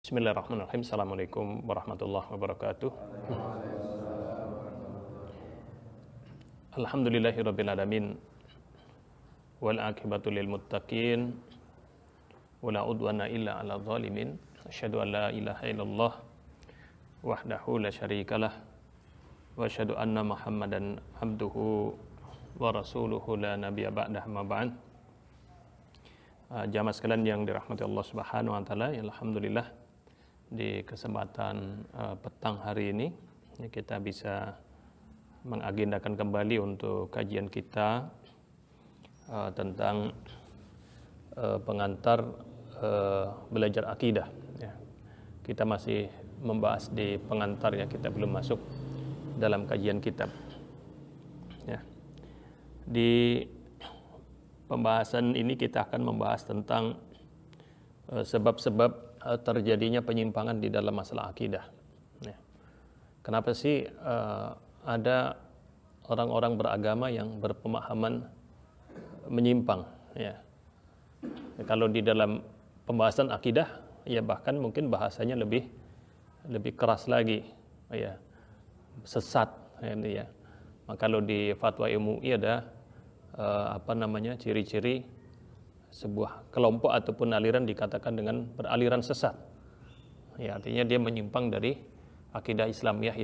Bismillahirrahmanirrahim. Assalamualaikum warahmatullahi wabarakatuh. Alhamdulillahirabbil alamin. Wal aqibatu lil muttaqin. Wala udwana illa 'alal zalimin. Asyhadu an la ilaha illallah wahdahu la syarikalah wa asyhadu anna Muhammadan abduhu wa rasuluhu la nabiyya ba'dahu ma ba'd. Jamaah sekalian yang dirahmati Allah Subhanahu wa taala, alhamdulillah di kesempatan petang hari ini kita bisa mengagendakan kembali untuk kajian kita tentang pengantar belajar akidah. Kita masih membahas di pengantar, kita belum masuk dalam kajian kitab. Di pembahasan ini kita akan membahas tentang sebab-sebab terjadinya penyimpangan di dalam masalah akidah. Kenapa sih ada orang-orang beragama yang berpemahaman menyimpang? Kalau di dalam pembahasan akidah, bahkan mungkin bahasanya lebih keras lagi, sesat. Maka kalau di fatwa MUI ada ciri-ciri sebuah kelompok ataupun aliran dikatakan dengan beraliran sesat. Artinya dia menyimpang dari akidah Islamiyah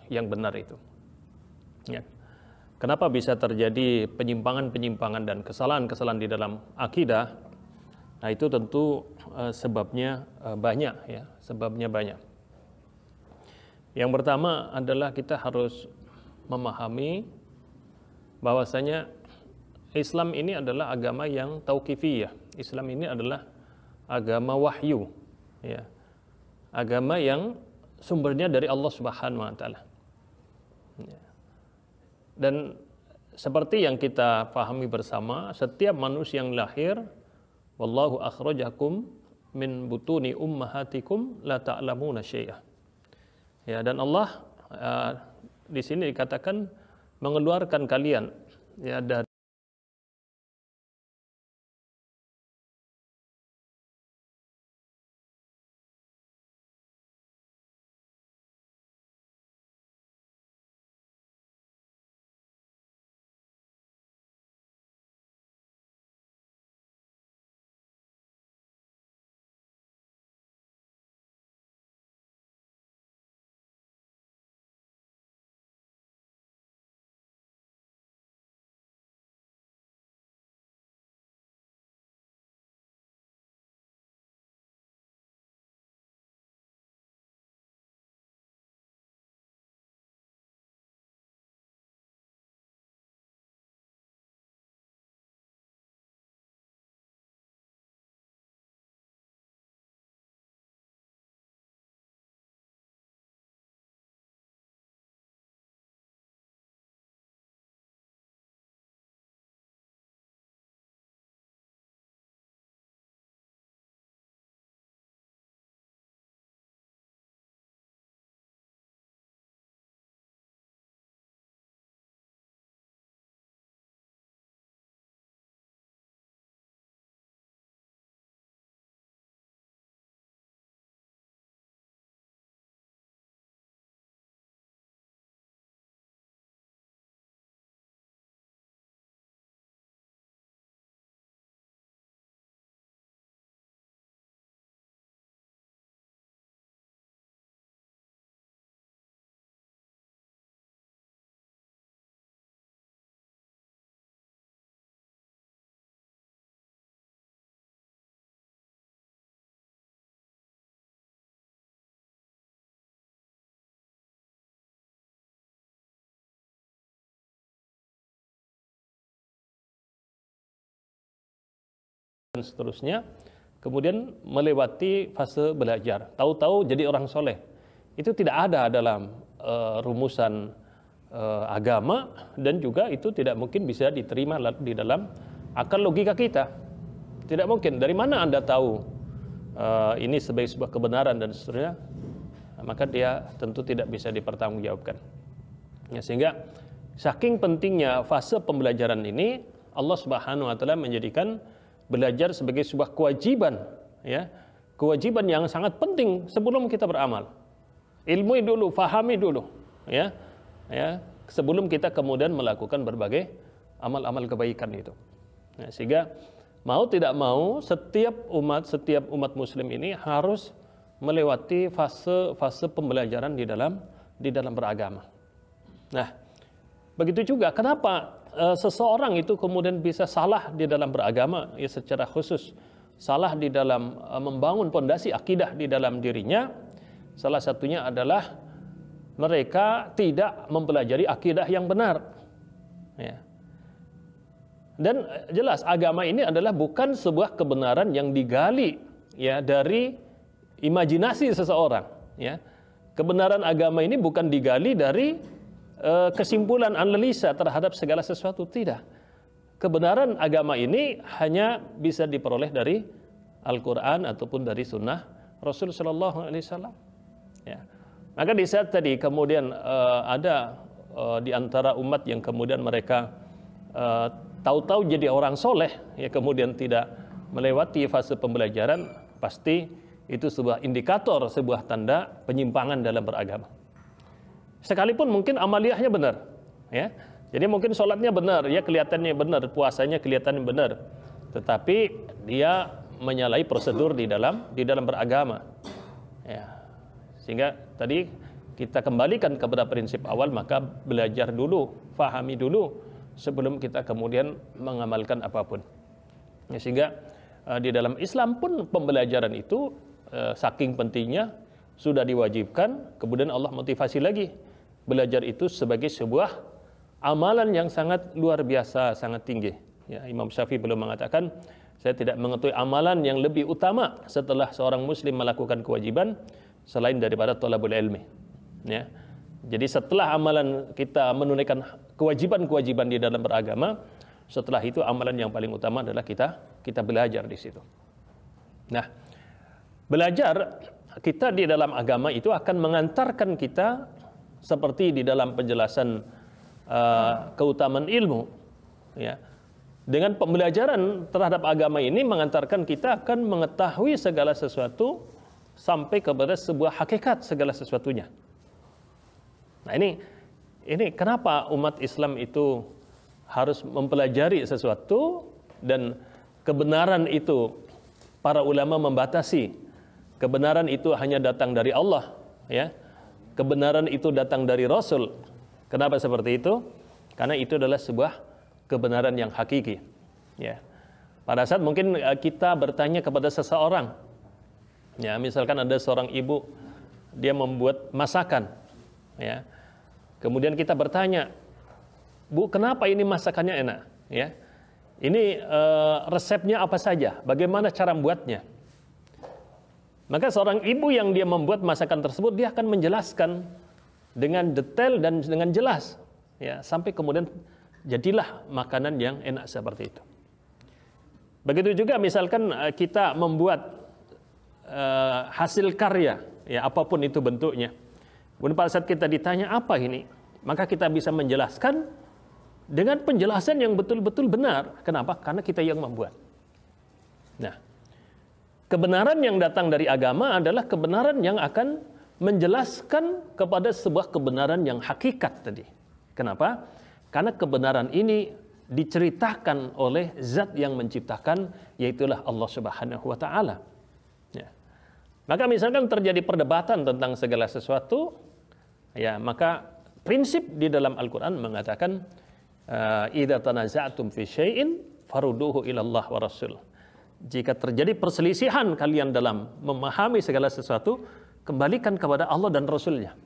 yang benar itu. Kenapa bisa terjadi penyimpangan-penyimpangan dan kesalahan-kesalahan di dalam akidah? Nah, itu tentu sebabnya banyak, sebabnya banyak. Yang pertama adalah kita harus memahami bahwasanya Islam ini adalah agama yang tauqifiyah. Islam ini adalah agama wahyu, agama yang sumbernya dari Allah Subhanahu wa taala. Dan seperti yang kita pahami bersama, setiap manusia yang lahir, wallahu akhrajakum min butuni ummahatikum la ta'lamuna syai'a. Dan Allah di sini dikatakan mengeluarkan kalian dari dan seterusnya, kemudian melewati fase belajar, tahu-tahu jadi orang soleh. Itu tidak ada dalam rumusan agama, dan juga itu tidak mungkin bisa diterima di dalam akal logika kita. Tidak mungkin. Dari mana Anda tahu ini sebagai sebuah kebenaran dan seterusnya? Maka dia tentu tidak bisa dipertanggungjawabkan. Sehingga saking pentingnya fase pembelajaran ini, Allah Subhanahu wa taala menjadikan belajar sebagai sebuah kewajiban, kewajiban yang sangat penting sebelum kita beramal. Ilmui dulu, fahami dulu, ya, sebelum kita kemudian melakukan berbagai amal-amal kebaikan itu. Nah, sehingga mau tidak mau setiap umat Muslim ini harus melewati fase pembelajaran di dalam beragama. Nah, begitu juga kenapa seseorang itu kemudian bisa salah di dalam beragama, ya, secara khusus salah di dalam membangun pondasi akidah di dalam dirinya. Salah satunya adalah mereka tidak mempelajari akidah yang benar, ya. Dan jelas agama ini adalah bukan sebuah kebenaran yang digali, ya, dari imajinasi seseorang, ya. Kebenaran agama ini bukan digali dari kesimpulan analisa terhadap segala sesuatu, tidak. Kebenaran agama ini hanya bisa diperoleh dari Al-Quran ataupun dari Sunnah Rasul Sallallahu Alaihi Wasallam. Ya. Maka di saat tadi kemudian ada di antara umat yang kemudian mereka tahu-tahu jadi orang soleh, ya, kemudian tidak melewati fase pembelajaran, pasti itu sebuah indikator, sebuah tanda penyimpangan dalam beragama. Sekalipun mungkin amaliyahnya benar, ya. Jadi mungkin sholatnya benar, ya, kelihatannya benar, puasanya kelihatannya benar, tetapi dia menyalahi prosedur di dalam beragama, ya. Sehingga tadi kita kembalikan kepada prinsip awal, maka belajar dulu, fahami dulu sebelum kita kemudian mengamalkan apapun. Ya, sehingga di dalam Islam pun pembelajaran itu saking pentingnya sudah diwajibkan, kemudian Allah motivasi lagi belajar itu sebagai sebuah amalan yang sangat luar biasa, sangat tinggi. Ya, Imam Syafi'i belum mengatakan, saya tidak mengetahui amalan yang lebih utama setelah seorang muslim melakukan kewajiban selain daripada thalabul ilmi. Ya. Jadi setelah amalan kita menunaikan kewajiban-kewajiban di dalam beragama, setelah itu amalan yang paling utama adalah kita belajar di situ. Nah, belajar kita di dalam agama itu akan mengantarkan kita seperti di dalam penjelasan keutamaan ilmu, ya. Dengan pembelajaran terhadap agama ini mengantarkan kita akan mengetahui segala sesuatu sampai kepada sebuah hakikat segala sesuatunya. Nah, ini kenapa umat Islam itu harus mempelajari sesuatu, dan kebenaran itu para ulama membatasi. Kebenaran itu hanya datang dari Allah, ya. Kebenaran itu datang dari Rasul. Kenapa seperti itu? Karena itu adalah sebuah kebenaran yang hakiki, ya. Pada saat mungkin kita bertanya kepada seseorang, ya, misalkan ada seorang ibu, dia membuat masakan, ya. Kemudian kita bertanya, Bu, kenapa ini masakannya enak? Ya, ini resepnya apa saja? Bagaimana cara membuatnya? Maka seorang ibu yang dia membuat masakan tersebut, dia akan menjelaskan dengan detail dan dengan jelas, ya, sampai kemudian jadilah makanan yang enak seperti itu. Begitu juga misalkan kita membuat hasil karya, ya, apapun itu bentuknya. Kemudian pada saat kita ditanya apa ini, maka kita bisa menjelaskan dengan penjelasan yang betul-betul benar. Kenapa? Karena kita yang membuat. Nah, kebenaran yang datang dari agama adalah kebenaran yang akan menjelaskan kepada sebuah kebenaran yang hakikat tadi. Kenapa? Karena kebenaran ini diceritakan oleh zat yang menciptakan, yaitulah Allah Subhanahu wa Ta'ala. Ya. Maka misalkan terjadi perdebatan tentang segala sesuatu, ya, maka prinsip di dalam Al-Quran mengatakan, idza tanaza'tum fi syai'in farudduhu ila Allah wa Rasul. Jika terjadi perselisihan kalian dalam memahami segala sesuatu, kembalikan kepada Allah dan Rasulnya.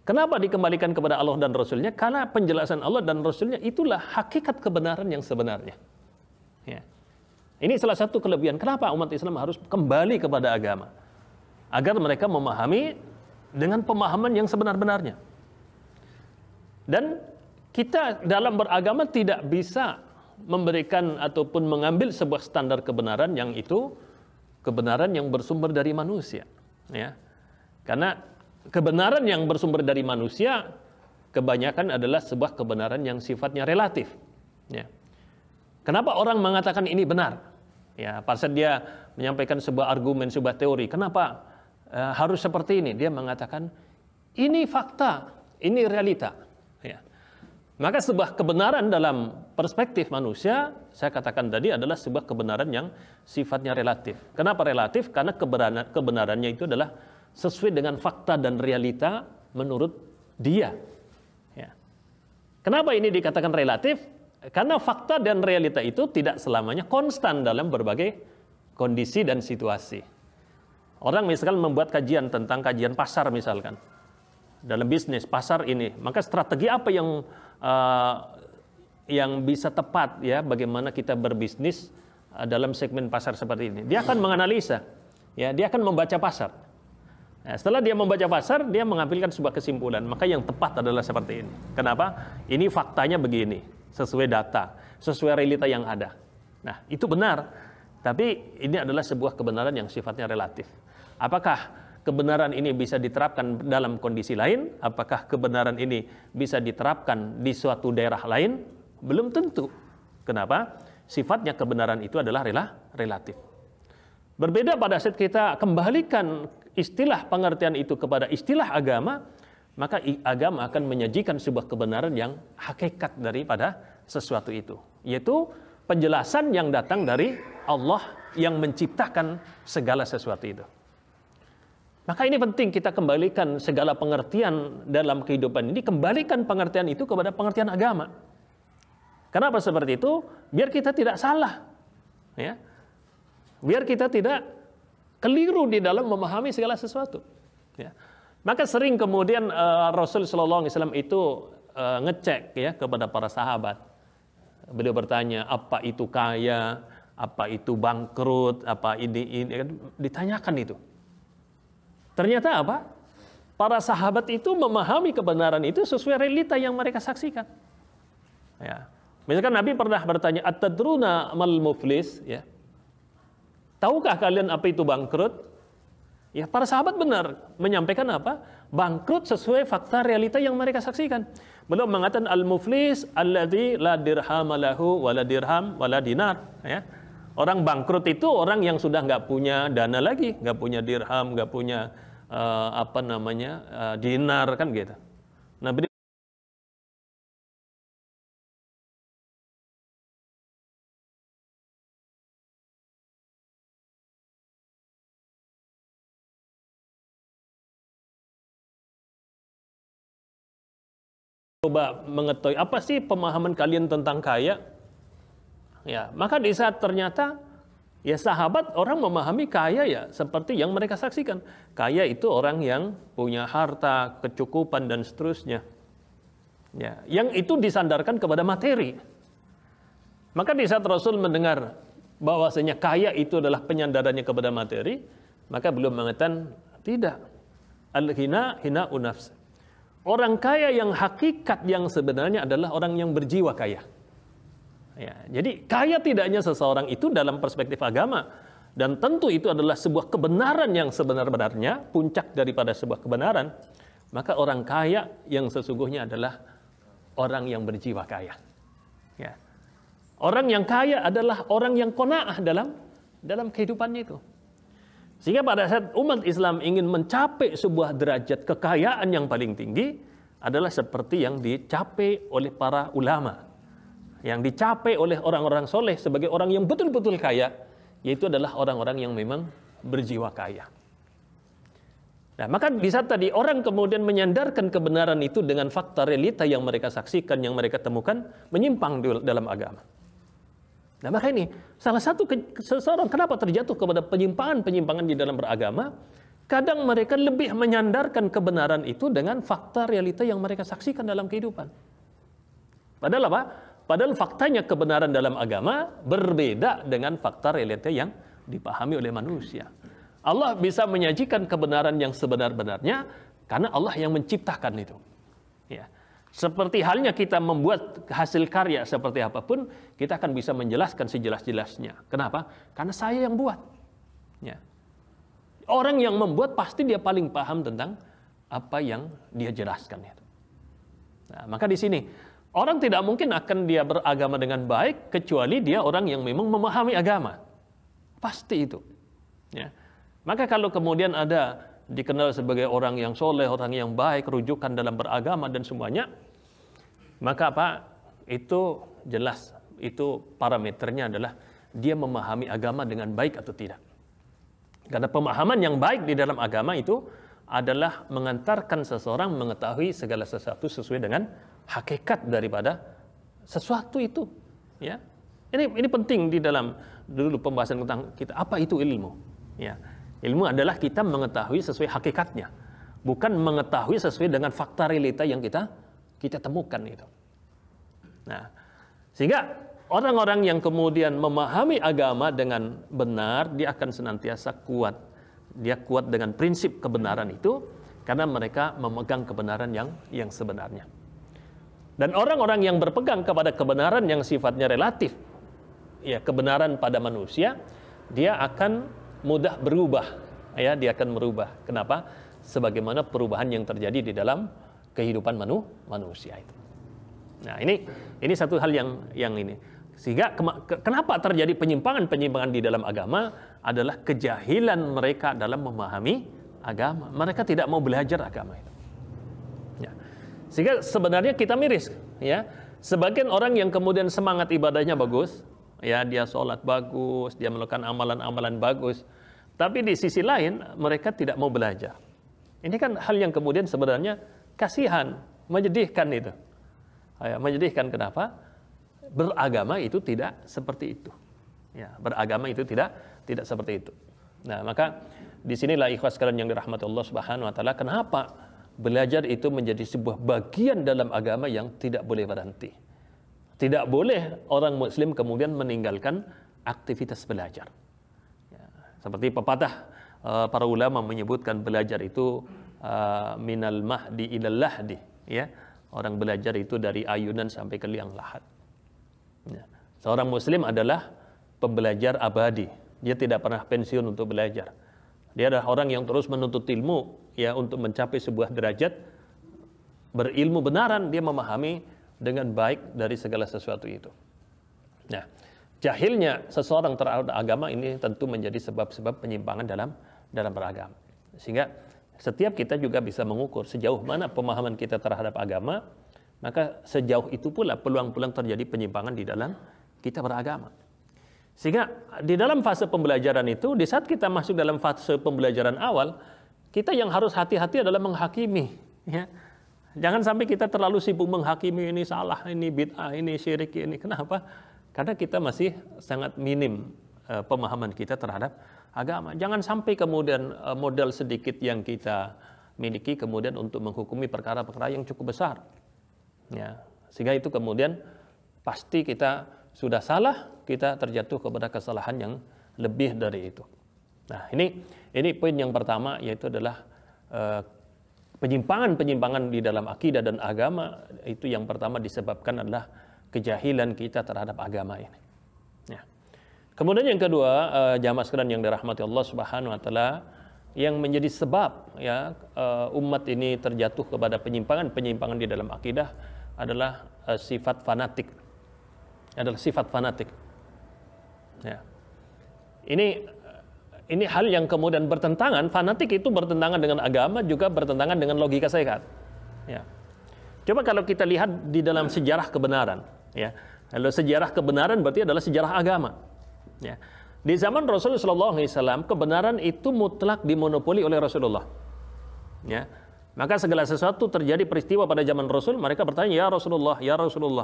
Kenapa dikembalikan kepada Allah dan Rasulnya? Karena penjelasan Allah dan Rasulnya itulah hakikat kebenaran yang sebenarnya. Ya. Ini salah satu kelebihan kenapa umat Islam harus kembali kepada agama, agar mereka memahami dengan pemahaman yang sebenar-benarnya. Dan kita dalam beragama tidak bisa memberikan ataupun mengambil sebuah standar kebenaran yang itu kebenaran yang bersumber dari manusia. Ya. Karena kebenaran yang bersumber dari manusia kebanyakan adalah sebuah kebenaran yang sifatnya relatif. Ya. Kenapa orang mengatakan ini benar? Ya, pada saat dia menyampaikan sebuah argumen, sebuah teori, kenapa harus seperti ini? Dia mengatakan ini fakta, ini realita. Ya. Maka sebuah kebenaran dalam perspektif manusia, saya katakan tadi adalah sebuah kebenaran yang sifatnya relatif. Kenapa relatif? Karena kebenarannya itu adalah sesuai dengan fakta dan realita menurut dia. Ya. Kenapa ini dikatakan relatif? Karena fakta dan realita itu tidak selamanya konstan dalam berbagai kondisi dan situasi. Orang misalkan membuat kajian tentang kajian pasar misalkan. Dalam bisnis, pasar ini. Maka strategi apa yang bisa tepat ya bagaimana kita berbisnis dalam segmen pasar seperti ini. Dia akan menganalisa. Ya, dia akan membaca pasar. Nah, setelah dia membaca pasar, dia mengambilkan sebuah kesimpulan. Maka yang tepat adalah seperti ini. Kenapa? Ini faktanya begini. Sesuai data, sesuai realita yang ada. Nah, itu benar. Tapi ini adalah sebuah kebenaran yang sifatnya relatif. Apakah kebenaran ini bisa diterapkan dalam kondisi lain? Apakah kebenaran ini bisa diterapkan di suatu daerah lain? Belum tentu. Kenapa? Sifatnya kebenaran itu adalah relatif. Berbeda pada saat kita kembalikan istilah pengertian itu kepada istilah agama, maka agama akan menyajikan sebuah kebenaran yang hakikat daripada sesuatu itu, yaitu penjelasan yang datang dari Allah yang menciptakan segala sesuatu itu. Maka ini penting kita kembalikan segala pengertian dalam kehidupan ini, kembalikan pengertian itu kepada pengertian agama. Kenapa seperti itu? Biar kita tidak salah, ya. Biar kita tidak keliru di dalam memahami segala sesuatu, ya. Maka sering kemudian Rasul Shallallahu Alaihi Wasallam itu ngecek ya kepada para sahabat. Beliau bertanya, apa itu kaya, apa itu bangkrut, apa ini ditanyakan itu. Ternyata apa? Para sahabat itu memahami kebenaran itu sesuai realita yang mereka saksikan. Ya. Misalkan Nabi pernah bertanya, "At-tadruna mal muflis?" Ya. Tahukah kalian apa itu bangkrut? Ya, para sahabat benar menyampaikan apa? Bangkrut sesuai fakta realita yang mereka saksikan. Beliau mengatakan al-muflis alladzi la dirham lahu wa la dirham wa la dinar, ya. Orang bangkrut itu orang yang sudah nggak punya dana lagi, nggak punya dirham, nggak punya dinar kan gitu. Nah, coba mengetahui apa sih pemahaman kalian tentang kaya? Ya, maka di saat ternyata ya sahabat orang memahami kaya ya seperti yang mereka saksikan. Kaya itu orang yang punya harta, kecukupan dan seterusnya. Ya, yang itu disandarkan kepada materi. Maka di saat Rasul mendengar bahwasanya kaya itu adalah penyandarannya kepada materi, maka beliau mengatakan tidak. Al-ghina hina'un nafs. Orang kaya yang hakikat yang sebenarnya adalah orang yang berjiwa kaya. Ya, jadi kaya tidak hanya seseorang itu dalam perspektif agama. Dan tentu itu adalah sebuah kebenaran yang sebenar-benarnya, puncak daripada sebuah kebenaran. Maka orang kaya yang sesungguhnya adalah orang yang berjiwa kaya. Ya. Orang yang kaya adalah orang yang qanaah dalam kehidupannya itu. Sehingga pada saat umat Islam ingin mencapai sebuah derajat kekayaan yang paling tinggi adalah seperti yang dicapai oleh para ulama. Yang dicapai oleh orang-orang soleh sebagai orang yang betul-betul kaya, yaitu adalah orang-orang yang memang berjiwa kaya. Nah, maka di saat tadi orang kemudian menyandarkan kebenaran itu dengan fakta realita yang mereka saksikan, yang mereka temukan, menyimpang dalam agama. Nah, maka ini salah satu seseorang kenapa terjatuh kepada penyimpangan-penyimpangan di dalam beragama, kadang mereka lebih menyandarkan kebenaran itu dengan fakta realita yang mereka saksikan dalam kehidupan. Padahal apa? Padahal faktanya kebenaran dalam agama berbeda dengan fakta realita yang dipahami oleh manusia. Allah bisa menyajikan kebenaran yang sebenar-benarnya karena Allah yang menciptakan itu. Ya. Seperti halnya kita membuat hasil karya seperti apapun, kita akan bisa menjelaskan sejelas-jelasnya. Kenapa? Karena saya yang buat. Ya. Orang yang membuat pasti dia paling paham tentang apa yang dia jelaskan itu. Nah, maka di sini orang tidak mungkin akan dia beragama dengan baik kecuali dia orang yang memang memahami agama. Pasti itu. Ya. Maka kalau kemudian ada dikenal sebagai orang yang soleh, orang yang baik, rujukan dalam beragama dan semuanya, maka apa? Itu jelas, itu parameternya adalah dia memahami agama dengan baik atau tidak. Karena pemahaman yang baik di dalam agama itu adalah mengantarkan seseorang mengetahui segala sesuatu sesuai dengan hakikat daripada sesuatu itu. Ya, ini penting di dalam dulu pembahasan tentang kita apa itu ilmu. Ya, ilmu adalah kita mengetahui sesuai hakikatnya, bukan mengetahui sesuai dengan fakta realita yang kita temukan itu. Nah, sehingga orang-orang yang kemudian memahami agama dengan benar, dia akan senantiasa kuat. Dia kuat dengan prinsip kebenaran itu karena mereka memegang kebenaran yang sebenarnya. Dan orang-orang yang berpegang kepada kebenaran yang sifatnya relatif, ya kebenaran pada manusia, dia akan mudah berubah. Ya, dia akan merubah. Kenapa? Sebagaimana perubahan yang terjadi di dalam kehidupan manusia itu. Nah, ini satu hal yang ini. Sehingga kenapa terjadi penyimpangan-penyimpangan di dalam agama adalah kejahilan mereka dalam memahami agama. Mereka tidak mau belajar agama itu. Ya. Sehingga sebenarnya kita miris, ya. Sebagian orang yang kemudian semangat ibadahnya bagus, ya dia sholat bagus, dia melakukan amalan-amalan bagus, tapi di sisi lain mereka tidak mau belajar. Ini kan hal yang kemudian sebenarnya kasihan, menyedihkan itu. Ya, menyedihkan kenapa? Beragama itu tidak seperti itu. Ya, beragama itu tidak seperti itu. Nah, maka disinilah ikhwas sekalian yang dirahmati Allah Subhanahu Wa Taala. Kenapa belajar itu menjadi sebuah bagian dalam agama yang tidak boleh berhenti. Tidak boleh orang Muslim kemudian meninggalkan aktivitas belajar. Ya, seperti pepatah para ulama menyebutkan belajar itu minal mahdi ilal lahdi. Ya, orang belajar itu dari ayunan sampai ke liang lahat. Ya. Seorang Muslim adalah pembelajar abadi. Dia tidak pernah pensiun untuk belajar. Dia adalah orang yang terus menuntut ilmu, ya, untuk mencapai sebuah derajat berilmu benaran. Dia memahami dengan baik dari segala sesuatu itu. Nah, jahilnya seseorang terhadap agama ini tentu menjadi sebab-sebab penyimpangan dalam beragama. Sehingga setiap kita juga bisa mengukur sejauh mana pemahaman kita terhadap agama. Maka sejauh itu pula peluang-peluang terjadi penyimpangan di dalam kita beragama. Sehingga di dalam fase pembelajaran itu, di saat kita masuk dalam fase pembelajaran awal, kita yang harus hati-hati adalah menghakimi. Ya. Jangan sampai kita terlalu sibuk menghakimi ini salah, ini bid'ah, ini syirik, ini. Kenapa? Karena kita masih sangat minim pemahaman kita terhadap agama. Jangan sampai kemudian modal sedikit yang kita miliki kemudian untuk menghukumi perkara-perkara yang cukup besar. Ya, sehingga itu kemudian pasti kita sudah salah, kita terjatuh kepada kesalahan yang lebih dari itu. Nah, ini poin yang pertama, yaitu adalah penyimpangan-penyimpangan di dalam akidah dan agama. Itu yang pertama disebabkan adalah kejahilan kita terhadap agama ini. Ya. Kemudian yang kedua, jamaah sekalian yang dirahmati Allah Subhanahu Wa Taala, yang menjadi sebab ya umat ini terjatuh kepada penyimpangan-penyimpangan di dalam akidah adalah sifat fanatik. Ya. Ini hal yang kemudian bertentangan. Fanatik itu bertentangan dengan agama, juga bertentangan dengan logika sehat. Ya. Coba kalau kita lihat di dalam sejarah kebenaran, ya. Kalau sejarah kebenaran berarti adalah sejarah agama. Ya. Di zaman Rasulullah SAW, kebenaran itu mutlak dimonopoli oleh Rasulullah. Ya. Maka segala sesuatu terjadi peristiwa pada zaman Rasul, mereka bertanya, ya Rasulullah,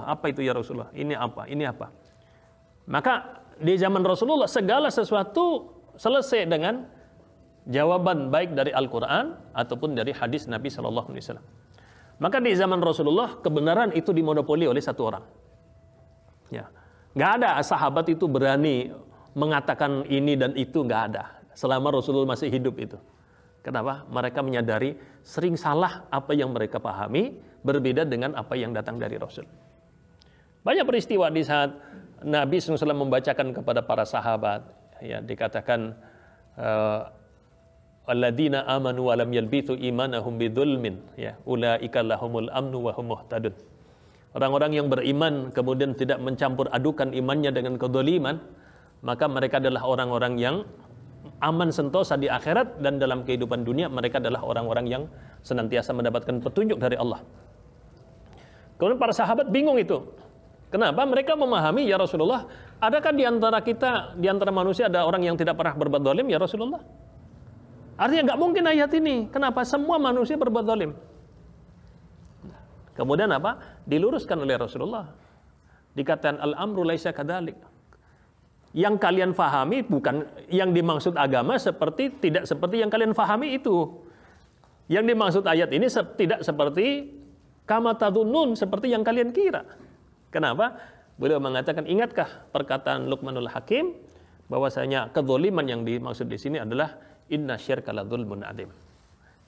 apa itu ya Rasulullah? Ini apa? Ini apa? Maka di zaman Rasulullah segala sesuatu selesai dengan jawaban baik dari Al-Quran ataupun dari hadis Nabi SAW. Maka di zaman Rasulullah kebenaran itu dimonopoli oleh satu orang. Ya. Nggak ada sahabat itu berani mengatakan ini dan itu, nggak ada. Selama Rasulullah masih hidup itu. Kenapa? Mereka menyadari sering salah apa yang mereka pahami berbeda dengan apa yang datang dari Rasul. Banyak peristiwa di saat Nabi SAW membacakan kepada para sahabat, ya, dikatakan alladzina amanu wa lam yalbithu imanahum bidzulmin, ya, ulaika lahumul amnu wa hum muhtadun. Orang-orang yang beriman kemudian tidak mencampur adukan imannya dengan kedzaliman, maka mereka adalah orang-orang yang aman sentosa di akhirat, dan dalam kehidupan dunia mereka adalah orang-orang yang senantiasa mendapatkan petunjuk dari Allah. Kemudian para sahabat bingung itu. Kenapa? Mereka memahami, ya Rasulullah, adakah di antara kita, di antara manusia ada orang yang tidak pernah berbuat zalim, ya Rasulullah? Artinya nggak mungkin ayat ini. Kenapa? Semua manusia berbuat zalim. Kemudian apa? Diluruskan oleh Rasulullah. Dikatakan al-amru laisa kadzalik. Yang kalian fahami bukan yang dimaksud agama, tidak seperti yang kalian fahami itu. Yang dimaksud ayat ini tidak seperti kama tadhunnun, seperti yang kalian kira. Kenapa? Beliau mengatakan, ingatkah perkataan Luqmanul Hakim bahwasanya kezaliman yang dimaksud di sini adalah inna syirka ladzulmun adzim.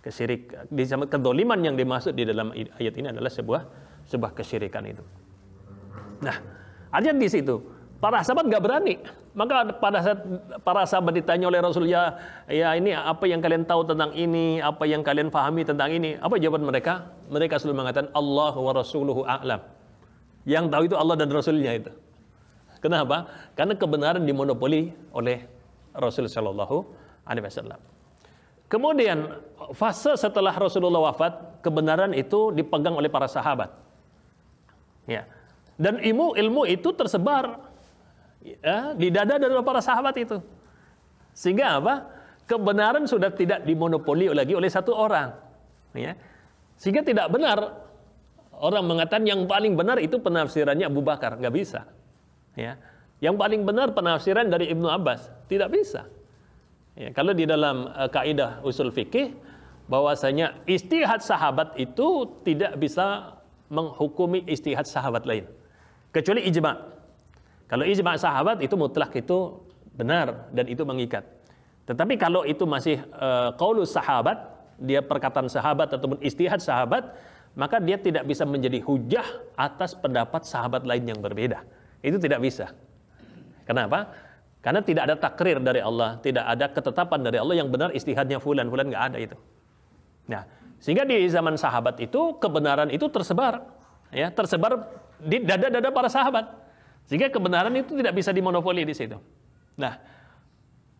Kezaliman yang dimaksud di dalam ayat ini adalah sebuah kesyirikan itu. Nah, artinya di situ para sahabat nggak berani. Maka pada saat para sahabat ditanya oleh Rasul, ya ini apa yang kalian tahu tentang ini, apa yang kalian pahami tentang ini, apa jawaban mereka? Mereka selalu mengatakan Allah wa rasuluhu a'lam. Yang tahu itu Allah dan Rasulnya itu. Kenapa? Karena kebenaran dimonopoli oleh Rasul Shallallahu Alaihi Wasallam. Kemudian fase setelah Rasulullah wafat, kebenaran itu dipegang oleh para sahabat. Ya. Dan ilmu itu tersebar di dada dari para sahabat itu. Sehingga apa? Kebenaran sudah tidak dimonopoli lagi oleh satu orang. Ya. Sehingga tidak benar orang mengatakan yang paling benar itu penafsirannya Abu Bakar. Nggak bisa. Ya. Yang paling benar penafsiran dari Ibnu Abbas. Tidak bisa. Ya, kalau di dalam kaidah usul fikih, bahwasanya ijtihad sahabat itu tidak bisa menghukumi ijtihad sahabat lain. Kecuali ijma'. Kalau ijma' sahabat itu mutlak, itu benar dan itu mengikat. Tetapi kalau itu masih qaulus sahabat, dia perkataan sahabat ataupun ijtihad sahabat, maka dia tidak bisa menjadi hujah atas pendapat sahabat lain yang berbeda. Itu tidak bisa. Kenapa? Karena tidak ada takrir dari Allah, tidak ada ketetapan dari Allah yang benar ijtihadnya fulan nggak ada itu. Nah, sehingga di zaman sahabat itu kebenaran itu tersebar, ya, tersebar di dada-dada para sahabat. Sehingga kebenaran itu tidak bisa dimonopoli di situ. Nah,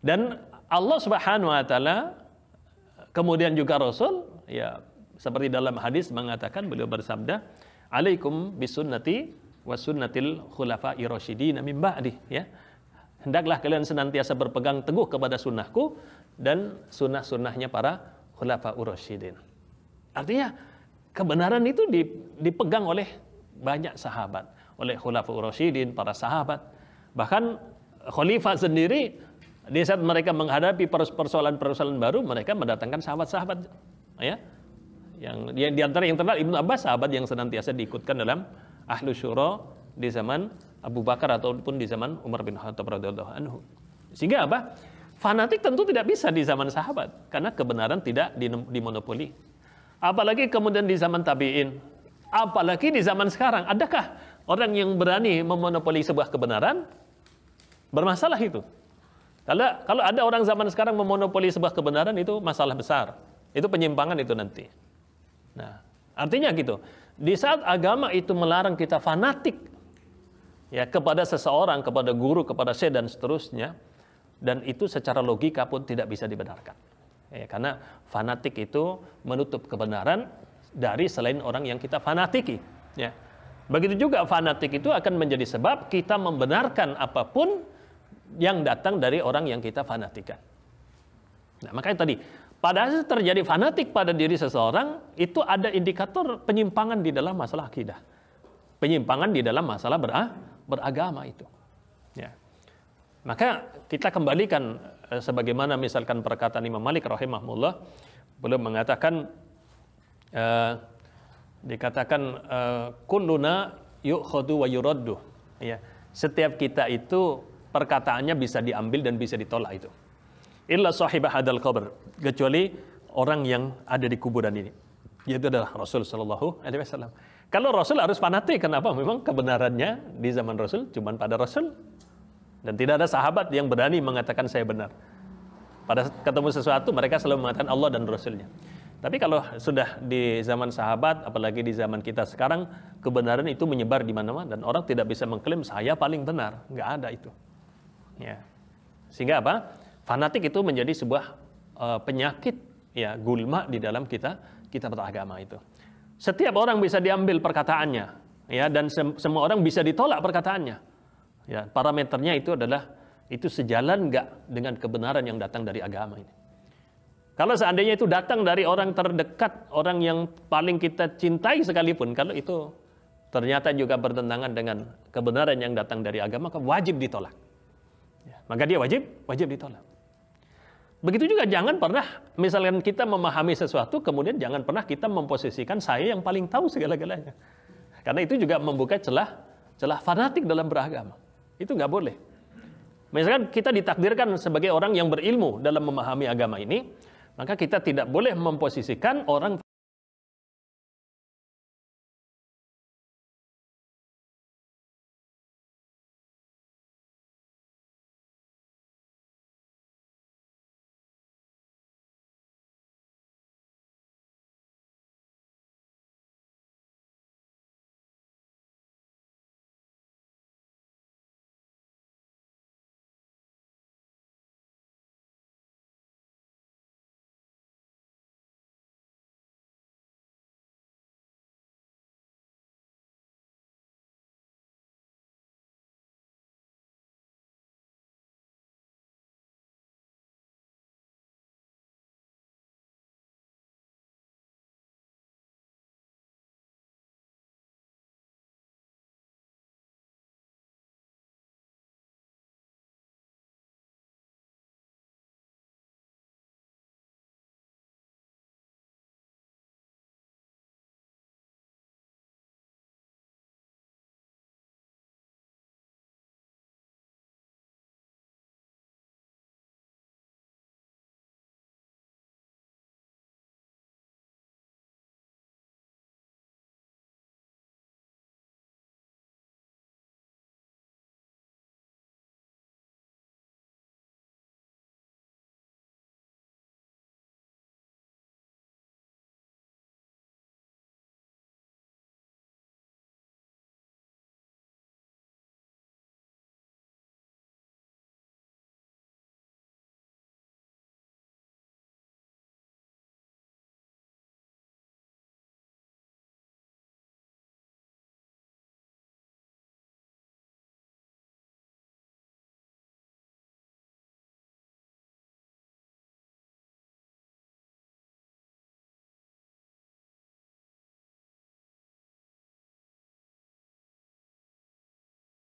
dan Allah Subhanahu wa taala kemudian juga Rasul, ya, seperti dalam hadis mengatakan, beliau bersabda, "Alaikum bisunnati wa sunnatil khulafa'i rasyidin min ba'di," ya. Hendaklah kalian senantiasa berpegang teguh kepada sunnahku dan sunnah-sunnahnya para khulafa'ur rasyidin. Artinya kebenaran itu dipegang oleh banyak sahabat, oleh khulafa'ur rasyidin, para sahabat. Bahkan khalifah sendiri di saat mereka menghadapi persoalan-persoalan baru, mereka mendatangkan sahabat-sahabat, ya. Yang di antara yang terkenal Ibnu Abbas, sahabat yang senantiasa diikutkan dalam ahlu syura di zaman Abu Bakar ataupun di zaman Umar bin Khattab radhiyallahu anhu. Sehingga apa? Fanatik tentu tidak bisa di zaman sahabat karena kebenaran tidak dimonopoli. Apalagi kemudian di zaman tabi'in, apalagi di zaman sekarang, adakah orang yang berani memonopoli sebuah kebenaran? Bermasalah itu. Kalau ada orang zaman sekarang memonopoli sebuah kebenaran, itu masalah besar. Itu penyimpangan itu nanti. Nah, artinya gitu. Di saat agama itu melarang kita fanatik, ya, kepada seseorang, kepada guru, kepada syekh dan seterusnya, dan itu secara logika pun tidak bisa dibenarkan. Ya, karena fanatik itu menutup kebenaran dari selain orang yang kita fanatiki. Ya. Begitu juga fanatik itu akan menjadi sebab kita membenarkan apapun yang datang dari orang yang kita fanatikan. Nah, makanya tadi, pada saat terjadi fanatik pada diri seseorang, itu ada indikator penyimpangan di dalam masalah akidah. Penyimpangan di dalam masalah beragama itu. Ya. Maka kita kembalikan sebagaimana misalkan perkataan Imam Malik rahimahullah, beliau mengatakan dikatakan kulluna yu'khadhu wa yuraddu. Ya. Setiap kita itu perkataannya bisa diambil dan bisa ditolak itu. Illa sahibah hadal qabr, kecuali orang yang ada di kuburan ini, yaitu adalah Rasul sallallahu alaihi wasallam. Kalau Rasul harus fanatik, kenapa? Memang kebenarannya di zaman Rasul cuma pada Rasul. Dan tidak ada sahabat yang berani mengatakan saya benar. Pada ketemu sesuatu, mereka selalu mengatakan Allah dan Rasulnya. Tapi kalau sudah di zaman sahabat, apalagi di zaman kita sekarang, kebenaran itu menyebar di mana-mana. Dan orang tidak bisa mengklaim saya paling benar. Nggak ada itu. Ya. Sehingga apa? Fanatik itu menjadi sebuah penyakit ya, gulma di dalam kita beragama itu. Setiap orang bisa diambil perkataannya, ya, dan semua orang bisa ditolak perkataannya. Ya, parameternya itu adalah itu sejalan enggak dengan kebenaran yang datang dari agama ini. Kalau seandainya itu datang dari orang terdekat, orang yang paling kita cintai sekalipun, kalau itu ternyata juga bertentangan dengan kebenaran yang datang dari agama, maka wajib ditolak. Ya, maka dia wajib ditolak. Begitu juga jangan pernah, misalkan kita memahami sesuatu, kemudian jangan pernah kita memposisikan saya yang paling tahu segala-galanya. Karena itu juga membuka celah fanatik dalam beragama. Itu nggak boleh. Misalkan kita ditakdirkan sebagai orang yang berilmu dalam memahami agama ini, maka kita tidak boleh memposisikan orang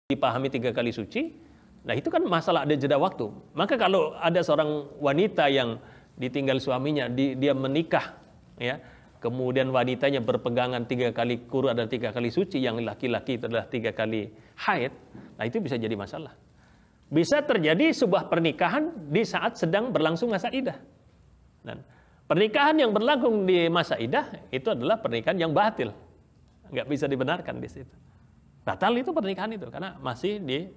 dipahami 3 kali suci, nah itu kan masalah ada jeda waktu. Maka kalau ada seorang wanita yang ditinggal suaminya, dia menikah, ya, kemudian wanitanya berpegangan 3 kali quru adalah 3 kali suci, yang laki-laki itu adalah 3 kali haid, nah itu bisa jadi masalah. Bisa terjadi sebuah pernikahan di saat sedang berlangsung masa iddah. Dan pernikahan yang berlangsung di masa iddah itu adalah pernikahan yang batil, nggak bisa dibenarkan di situ. Batal itu pernikahan itu karena masih di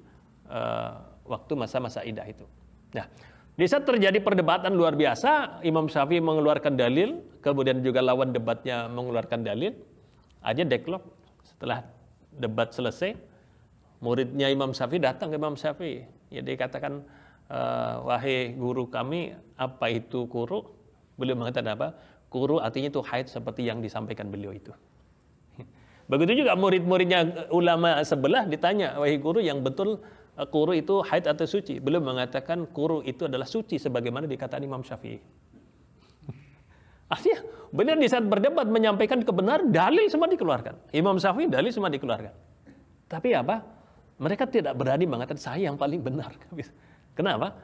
waktu masa-masa iddah itu. Nah, di saat terjadi perdebatan luar biasa, Imam Syafi'i mengeluarkan dalil, kemudian juga lawan debatnya mengeluarkan dalil, aja deadlock. Setelah debat selesai, muridnya Imam Syafi'i datang ke Imam Syafi'i. Ya, dia katakan, wahai guru kami, apa itu quru? Beliau mengatakan apa? Quru artinya itu haid seperti yang disampaikan beliau itu. Begitu juga murid-muridnya ulama sebelah ditanya, wahai guru, yang betul quru itu haid atau suci? Beliau mengatakan quru itu adalah suci sebagaimana dikatakan Imam Syafi'i. Artinya benar di saat berdebat menyampaikan kebenaran, dalil semua dikeluarkan. Imam Syafi'i dalil semua dikeluarkan. Tapi apa? Mereka tidak berani mengatakan saya yang paling benar. Kenapa?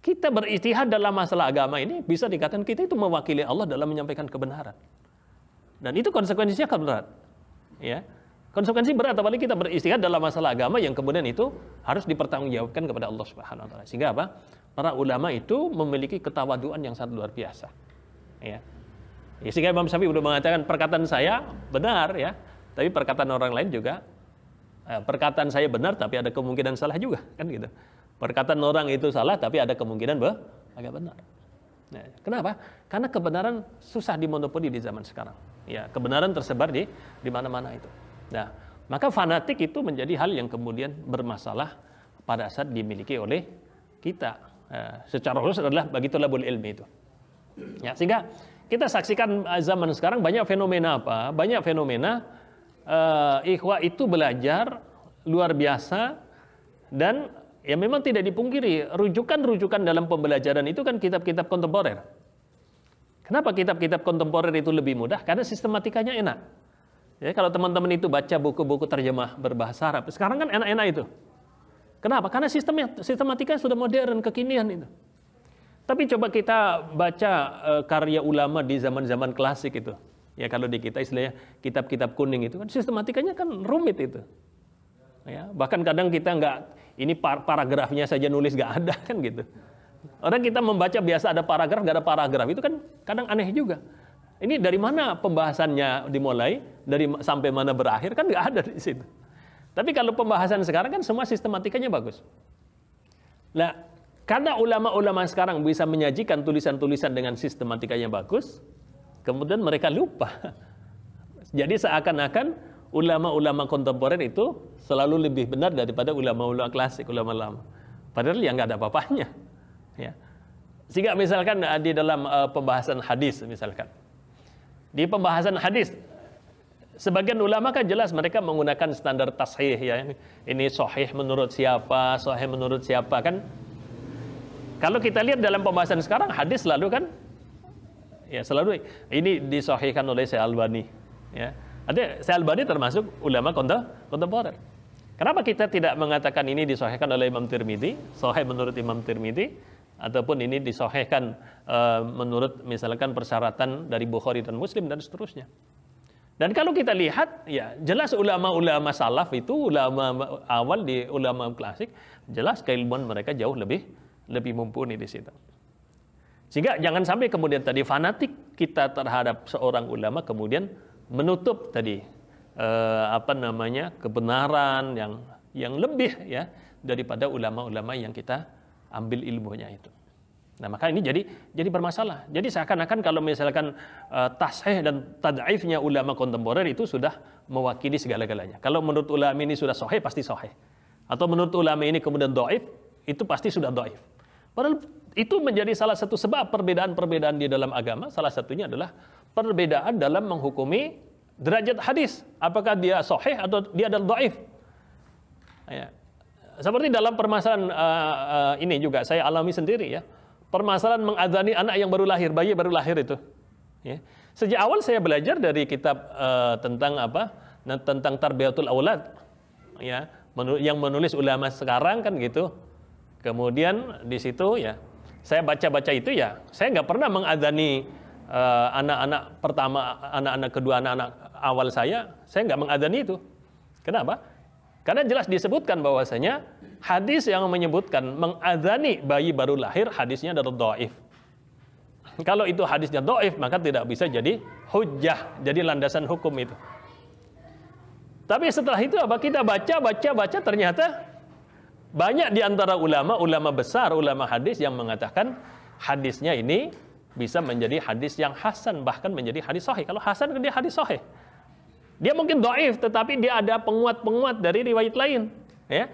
Kita berijtihad dalam masalah agama ini bisa dikatakan kita itu mewakili Allah dalam menyampaikan kebenaran. Dan itu konsekuensinya kan berat. Ya, konsekuensi berat apalagi kita beristihad dalam masalah agama yang kemudian itu harus dipertanggungjawabkan kepada Allah Subhanahu wa taala. Sehingga apa? Para ulama itu memiliki ketawaduan yang sangat luar biasa. Ya. Sehingga Imam Syafi'i sudah mengatakan perkataan saya benar, ya, tapi perkataan orang lain juga perkataan saya benar tapi ada kemungkinan salah juga, kan gitu. Perkataan orang itu salah tapi ada kemungkinan agak benar. Nah, kenapa? Karena kebenaran susah dimonopoli di zaman sekarang. Ya, kebenaran tersebar di mana-mana itu. Nah, maka fanatik itu menjadi hal yang kemudian bermasalah pada saat dimiliki oleh kita secara khusus adalah bagi thalabul ilmi itu. Ya, sehingga kita saksikan zaman sekarang banyak fenomena apa? Banyak fenomena ikhwah itu belajar luar biasa, dan ya memang tidak dipungkiri rujukan-rujukan dalam pembelajaran itu kan kitab-kitab kontemporer. Kenapa kitab-kitab kontemporer itu lebih mudah? Karena sistematikanya enak. Ya, kalau teman-teman itu baca buku-buku terjemah berbahasa Arab, sekarang kan enak-enak itu. Kenapa? Karena sistematika sudah modern, kekinian itu. Tapi coba kita baca karya ulama di zaman-zaman klasik itu. Ya kalau di kita istilahnya kitab-kitab kuning itu kan sistematikanya kan rumit itu. Ya, bahkan kadang kita ini paragrafnya saja nulis nggak ada kan gitu. Orang kita membaca biasa ada paragraf, nggak ada paragraf, itu kan kadang aneh juga. Ini dari mana pembahasannya dimulai, sampai mana berakhir kan nggak ada di situ. Tapi kalau pembahasan sekarang kan semua sistematikanya bagus. Nah, karena ulama-ulama sekarang bisa menyajikan tulisan-tulisan dengan sistematikanya bagus, kemudian mereka lupa. Jadi seakan-akan ulama-ulama kontemporer itu selalu lebih benar daripada ulama-ulama klasik, ulama lama. Padahal ya nggak ada apa-apanya. Ya. Sehingga misalkan di dalam pembahasan hadis misalkan. Di pembahasan hadis, sebagian ulama kan jelas mereka menggunakan standar tashih ya. Ini sahih menurut siapa, sahih menurut siapa kan. Kalau kita lihat dalam pembahasan sekarang hadis selalu kan ya selalu ini disahihkan oleh Syekh Albani ya. Ada Syekh Albani termasuk ulama kontemporer. Kenapa kita tidak mengatakan ini disahihkan oleh Imam Tirmidzi, sahih menurut Imam Tirmidzi, ataupun ini disahihkan menurut misalkan persyaratan dari Bukhari dan Muslim dan seterusnya. Dan kalau kita lihat ya jelas ulama-ulama salaf itu ulama awal di ulama klasik jelas keilmuan mereka jauh lebih mumpuni di situ. Sehingga jangan sampai kemudian tadi fanatik kita terhadap seorang ulama kemudian menutup tadi kebenaran yang lebih ya daripada ulama-ulama yang kita ambil ilmunya itu. Nah, maka ini jadi bermasalah. Jadi seakan-akan kalau misalkan tashih dan tad'ifnya ulama kontemporer itu sudah mewakili segala-galanya. Kalau menurut ulama ini sudah sahih pasti sahih. Atau menurut ulama ini kemudian dhaif, itu pasti sudah dhaif. Padahal itu menjadi salah satu sebab perbedaan-perbedaan di dalam agama. Salah satunya adalah perbedaan dalam menghukumi derajat hadis. Apakah dia sahih atau dia adalah dhaif. Ya. Seperti dalam permasalahan ini juga saya alami sendiri ya. Permasalahan mengadzani anak yang baru lahir, bayi baru lahir itu. Ya. Sejak awal saya belajar dari kitab tentang tarbiyatul aulad, ya, yang menulis ulama sekarang kan gitu. Kemudian di situ ya, saya baca-baca itu ya, saya nggak pernah mengadzani anak-anak pertama, anak-anak kedua, anak-anak awal saya nggak mengadzani itu. Kenapa? Karena jelas disebutkan bahwasanya hadis yang menyebutkan mengadzani bayi baru lahir hadisnya adalah dhaif. Kalau itu hadisnya dhaif maka tidak bisa jadi hujjah, jadi landasan hukum itu. Tapi setelah itu apa kita baca ternyata banyak di antara ulama besar, ulama hadis yang mengatakan hadisnya ini bisa menjadi hadis yang hasan, bahkan menjadi hadis sahih. Kalau hasan kan dia hadis sahih. Dia mungkin dhaif tetapi dia ada penguat-penguat dari riwayat lain, ya.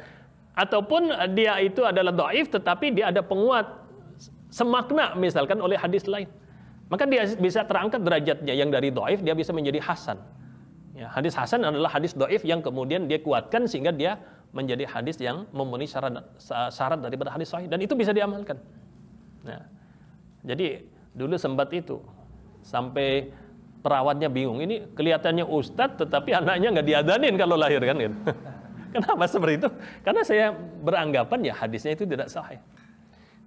Ataupun dia itu adalah dhaif tetapi dia ada penguat semakna misalkan oleh hadis lain. Maka dia bisa terangkat derajatnya yang dari dhaif dia bisa menjadi hasan. Ya, hadis hasan adalah hadis dhaif yang kemudian dia kuatkan sehingga dia menjadi hadis yang memenuhi syarat daripada hadis sahih dan itu bisa diamalkan. Nah, jadi dulu sempat itu sampai perawatnya bingung, ini kelihatannya ustadz tetapi anaknya nggak diadanin kalau lahir kan gitu. Kenapa seperti itu? Karena saya beranggapan ya hadisnya itu tidak sahih.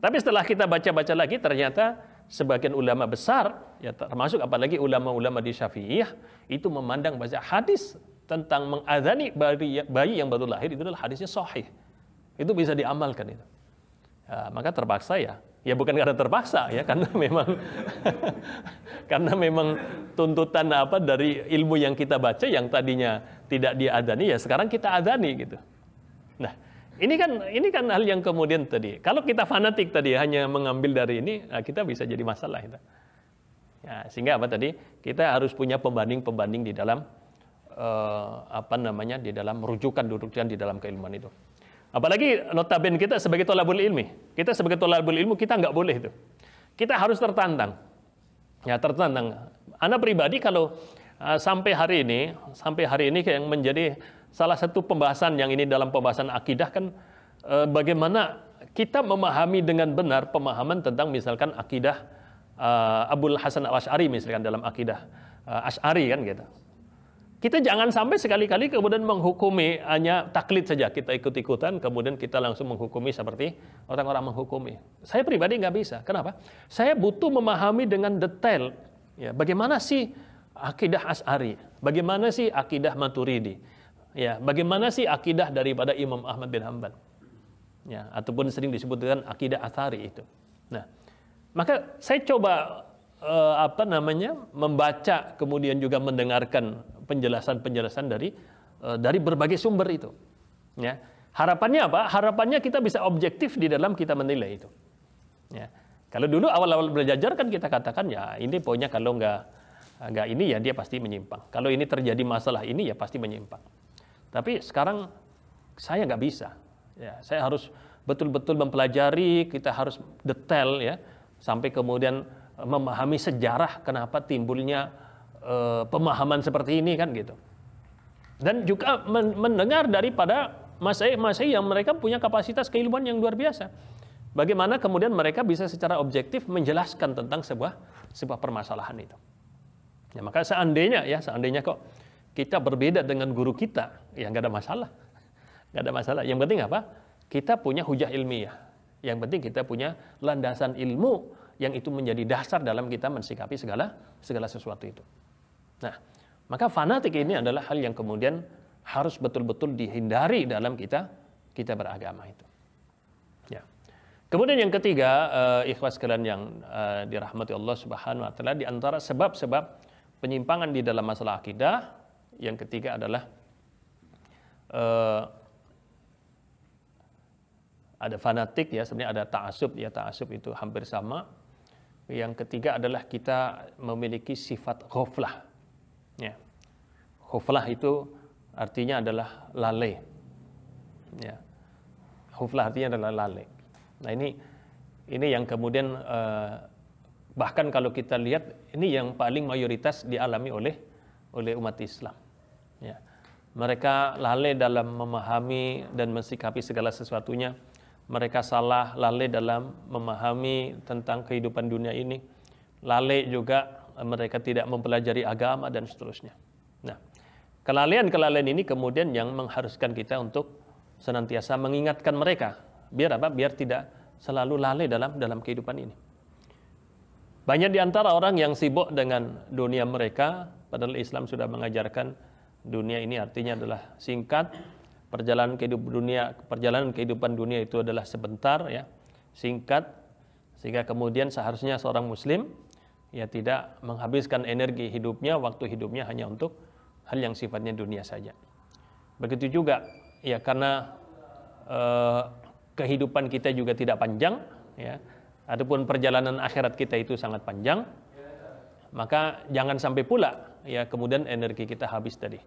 Tapi setelah kita baca-baca lagi ternyata sebagian ulama besar ya termasuk apalagi ulama-ulama di Syafi'iyah itu memandang bahwa hadis tentang mengadzani bayi yang baru lahir itu adalah hadisnya sahih. Itu bisa diamalkan itu. Ya, maka terpaksa ya bukan karena terpaksa ya karena memang tuntutan dari ilmu yang kita baca yang tadinya tidak diadzani ya sekarang kita adzani gitu. Nah, ini kan hal yang kemudian tadi kalau kita fanatik tadi hanya mengambil dari ini kita bisa jadi masalah itu. Ya, sehingga kita harus punya pembanding di dalam di dalam rujukan di dalam keilmuan itu. Apalagi notabene kita sebagai thalabul ilmi. Kita sebagai thalabul ilmu kita nggak boleh itu. Kita harus tertantang. Ya, tertantang. Ana pribadi kalau sampai hari ini yang menjadi salah satu pembahasan yang ini dalam pembahasan akidah kan bagaimana kita memahami dengan benar pemahaman tentang misalkan akidah Abul Hasan Al-Asy'ari misalkan dalam akidah Asy'ari kan gitu. Kita jangan sampai sekali-kali kemudian menghukumi hanya taklid saja, kita ikut-ikutan, kemudian kita langsung menghukumi seperti orang-orang menghukumi. Saya pribadi nggak bisa. Kenapa? Saya butuh memahami dengan detail, ya, bagaimana sih akidah Asy'ari, bagaimana sih akidah Maturidi, ya, bagaimana sih akidah daripada Imam Ahmad bin Hanbal, ya, ataupun sering disebut dengan akidah Athari itu. Nah, maka saya coba membaca kemudian juga mendengarkan penjelasan-penjelasan dari berbagai sumber itu. Ya. Harapannya apa? Harapannya kita bisa objektif di dalam kita menilai itu. Ya. Kalau dulu awal-awal belajar kan kita katakan ya ini pokoknya kalau nggak ini ya dia pasti menyimpang. Kalau ini terjadi masalah ini ya pasti menyimpang. Tapi sekarang saya nggak bisa. Ya, saya harus betul-betul mempelajari, kita harus detail ya sampai kemudian memahami sejarah kenapa timbulnya pemahaman seperti ini kan gitu. Dan juga mendengar daripada masai-masai yang mereka punya kapasitas keilmuan yang luar biasa. Bagaimana kemudian mereka bisa secara objektif menjelaskan tentang sebuah permasalahan itu. Ya, maka seandainya kok kita berbeda dengan guru kita, ya nggak ada masalah. Nggak ada masalah. Yang penting apa? Kita punya hujah ilmiah. Yang penting kita punya landasan ilmu yang itu menjadi dasar dalam kita mensikapi segala sesuatu itu. Nah, maka fanatik ini adalah hal yang kemudian harus betul-betul dihindari dalam kita beragama itu. Ya. Kemudian yang ketiga, ikhwas sekalian yang dirahmati Allah Subhanahu wa taala, di antara sebab-sebab penyimpangan di dalam masalah akidah, yang ketiga adalah ada fanatik ya, sebenarnya ada ta'assub ya, ta'assub itu hampir sama. Yang ketiga adalah kita memiliki sifat ghaflah. Ya. Ghaflah itu artinya adalah lalai. Ya. Ghaflah artinya adalah lalai. Nah, ini yang kemudian bahkan kalau kita lihat ini yang paling mayoritas dialami oleh umat Islam. Ya. Mereka lalai dalam memahami dan mensikapi segala sesuatunya. Mereka salah, lalai dalam memahami tentang kehidupan dunia ini. Lalai juga mereka tidak mempelajari agama dan seterusnya. Nah, kelalaian ini kemudian yang mengharuskan kita untuk senantiasa mengingatkan mereka. Biar apa? Biar tidak selalu lalai dalam kehidupan ini. Banyak di antara orang yang sibuk dengan dunia mereka, padahal Islam sudah mengajarkan dunia ini artinya adalah singkat. Perjalanan kehidupan dunia itu adalah sebentar ya, singkat, sehingga kemudian seharusnya seorang muslim ya tidak menghabiskan energi hidupnya, waktu hidupnya hanya untuk hal yang sifatnya dunia saja. Begitu juga ya karena kehidupan kita juga tidak panjang ya, adapun perjalanan akhirat kita itu sangat panjang, maka jangan sampai pula ya kemudian energi kita habis tadi.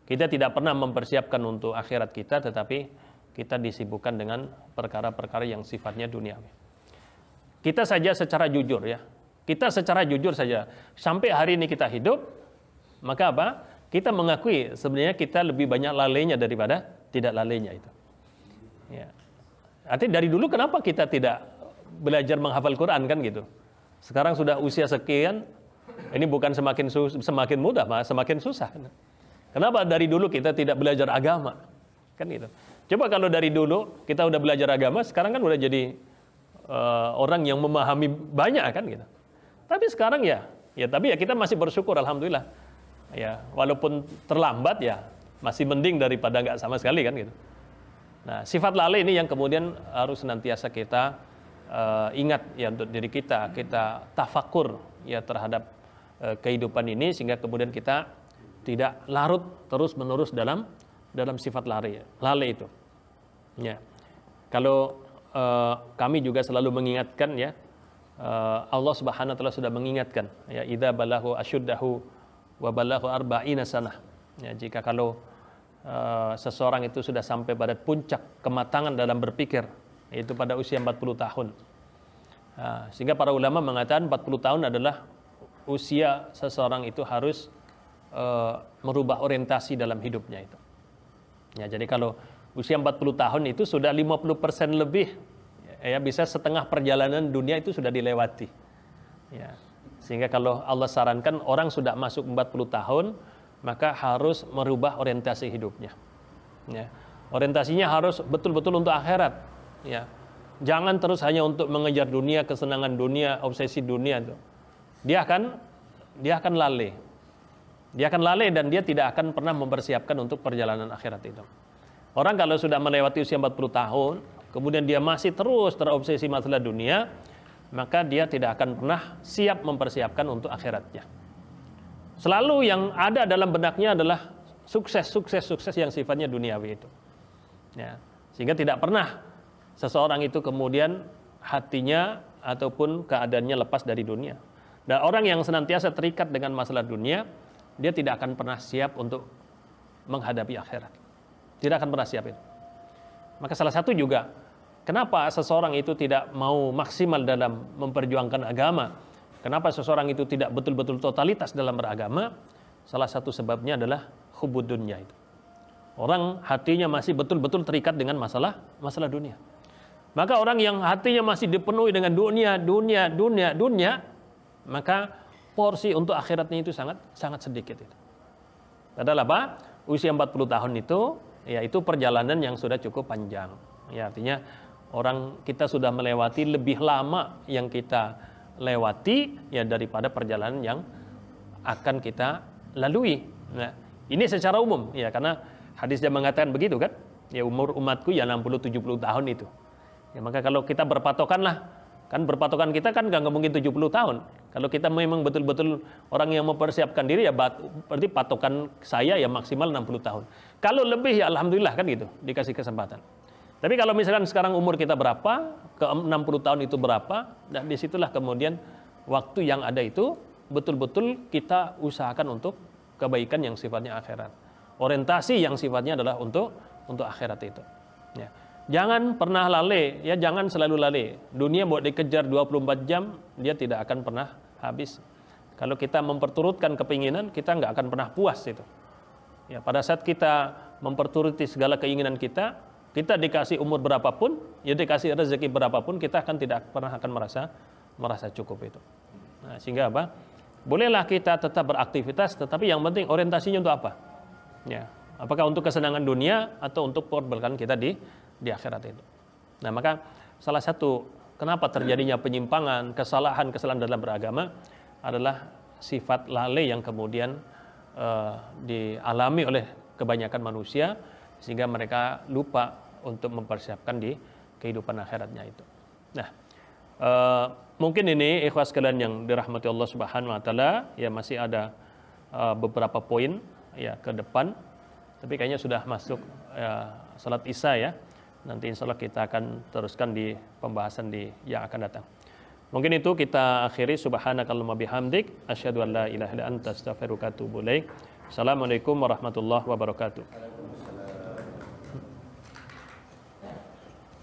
Kita tidak pernah mempersiapkan untuk akhirat kita, tetapi kita disibukkan dengan perkara-perkara yang sifatnya duniawi. Kita saja secara jujur ya, kita secara jujur saja, sampai hari ini kita hidup, maka apa? Kita mengakui sebenarnya kita lebih banyak lalainya daripada tidak lalainya itu. Ya. Artinya dari dulu kenapa kita tidak belajar menghafal Quran kan gitu? Sekarang sudah usia sekian, ini bukan semakin mudah, malah semakin susah. Kenapa dari dulu kita tidak belajar agama? Kan gitu. Coba kalau dari dulu kita udah belajar agama, sekarang kan udah jadi orang yang memahami banyak kan gitu. Tapi sekarang tapi kita masih bersyukur alhamdulillah. Ya, walaupun terlambat ya masih mending daripada nggak sama sekali kan gitu. Nah, sifat lalai ini yang kemudian harus senantiasa kita ingat ya untuk diri kita tafakur ya terhadap kehidupan ini sehingga kemudian kita tidak larut terus-menerus dalam sifat lalai itu. Ya. Kalau kami juga selalu mengingatkan ya, Allah Subhanahu wa taala sudah mengingatkan ya idza balahu asyuddahu wa balahu arba'ina sanah. Ya, jika kalau seseorang itu sudah sampai pada puncak kematangan dalam berpikir, yaitu pada usia 40 tahun. Sehingga para ulama mengatakan 40 tahun adalah usia seseorang itu harus merubah orientasi dalam hidupnya itu. Ya, jadi kalau usia 40 tahun itu sudah 50% lebih, ya bisa setengah perjalanan dunia itu sudah dilewati. Ya. Sehingga kalau Allah sarankan orang sudah masuk 40 tahun, maka harus merubah orientasi hidupnya. Ya. Orientasinya harus betul-betul untuk akhirat. Ya. Jangan terus hanya untuk mengejar dunia, kesenangan dunia, obsesi dunia itu. Dia akan lalai. Dia akan lalai dan dia tidak akan pernah mempersiapkan untuk perjalanan akhirat itu. Orang kalau sudah melewati usia 40 tahun, kemudian dia masih terus terobsesi masalah dunia, maka dia tidak akan pernah siap mempersiapkan untuk akhiratnya. Selalu yang ada dalam benaknya adalah sukses yang sifatnya duniawi itu. Ya. Sehingga tidak pernah seseorang itu kemudian hatinya ataupun keadaannya lepas dari dunia. Dan orang yang senantiasa terikat dengan masalah dunia, dia tidak akan pernah siap untuk menghadapi akhirat. Tidak akan pernah siap itu. Maka salah satu juga, kenapa seseorang itu tidak mau maksimal dalam memperjuangkan agama? Kenapa seseorang itu tidak betul-betul totalitas dalam beragama? Salah satu sebabnya adalah hubud dunya itu. Orang hatinya masih betul-betul terikat dengan masalah dunia. Maka orang yang hatinya masih dipenuhi dengan dunia, maka porsi untuk akhiratnya itu sangat sedikit itu. Padahal apa? Usia 40 tahun itu, yaitu perjalanan yang sudah cukup panjang. Ya, artinya kita sudah melewati lebih lama yang kita lewati ya daripada perjalanan yang akan kita lalui. Nah, ini secara umum ya, karena hadisnya mengatakan begitu kan? Ya, umur umatku ya 60-70 tahun itu. Ya, maka kalau kita berpatokanlah, kan berpatokan kita kan nggak mungkin 70 tahun. Kalau kita memang betul-betul orang yang mempersiapkan diri ya berarti patokan saya ya maksimal 60 tahun. Kalau lebih ya alhamdulillah kan gitu, dikasih kesempatan. Tapi kalau misalkan sekarang umur kita berapa, ke 60 tahun itu berapa, dan disitulah kemudian waktu yang ada itu betul-betul kita usahakan untuk kebaikan yang sifatnya akhirat. Orientasi yang sifatnya adalah untuk akhirat itu. Ya. Jangan pernah lalai, ya jangan selalu lalai. Dunia buat dikejar 24 jam, dia tidak akan pernah habis. Kalau kita memperturutkan keinginan, kita nggak akan pernah puas itu. Ya, pada saat kita memperturuti segala keinginan kita dikasih umur berapapun, ya dikasih rezeki berapapun, kita tidak pernah akan merasa cukup itu. Nah, sehingga apa? Bolehlah kita tetap beraktivitas, tetapi yang penting orientasinya untuk apa? Ya, apakah untuk kesenangan dunia atau untuk perbaikan kita di akhirat itu. Nah, maka salah satu kenapa terjadinya penyimpangan, kesalahan dalam beragama adalah sifat lalai yang kemudian dialami oleh kebanyakan manusia, sehingga mereka lupa untuk mempersiapkan di kehidupan akhiratnya itu. Nah, mungkin ini ikhwas sekalian yang dirahmati Allah Subhanahu wa taala, ya masih ada beberapa poin ya ke depan, tapi kayaknya sudah masuk salat Isya ya. Nanti insya Allah kita akan teruskan di pembahasan yang akan datang. Mungkin itu kita akhiri. Subhanakallahumma bihamdik, asyhadu an la ilaha illa anta, astaghfiruka wa atubu ilaik. Assalamualaikum warahmatullahi wabarakatuh.